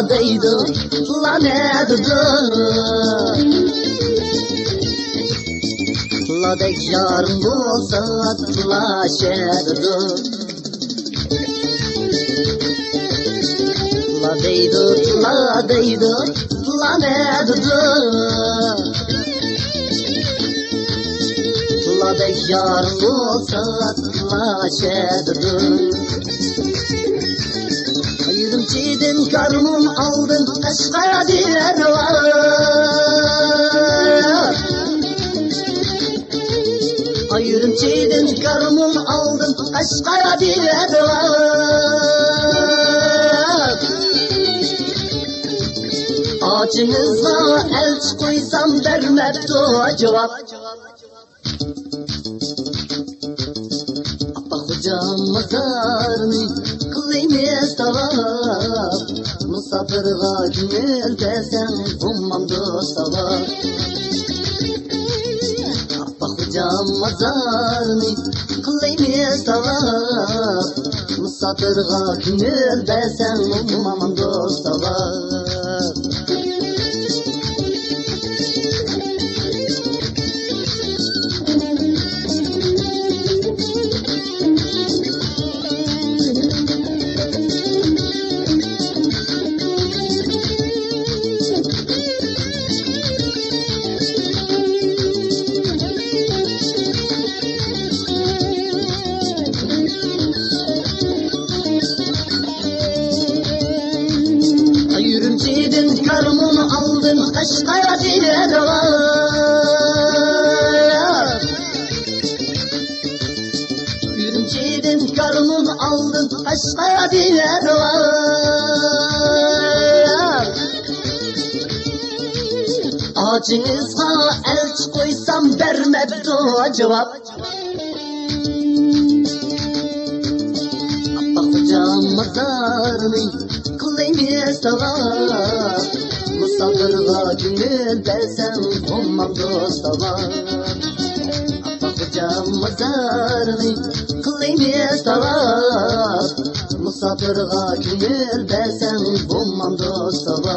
deydi, la ne dedi? La dek yarım olsa la şerdi. La deydi, la ne dedi? La dek yarım olsa la şerdi. Yürümçiden karmım aldın Kaşkaya diler var. Yürümçiden karmım aldın Kaşkaya diler var. Ağacınıza el koysam vermezdi o cevap. Apa hocam mazarını kılıymış tavaf. Musafirga gönül desem ummam dostava. Apa hocam mazarını kılıymış tavaf. Musafirga gönül desem ummam dostava. Yürümçiden karmını aldın Kaşkaya diler var. Yürümçiden karmını aldın Kaşkaya diler var. Ağacınıza el koysam vermezdi o cevap. Apa hocam mazarını kılıymış tavaf. Musafirga gönül desem ummam dostava. Apa hocam mazarını kılıymış tavaf. Musafirga gönül desem ummam dostava.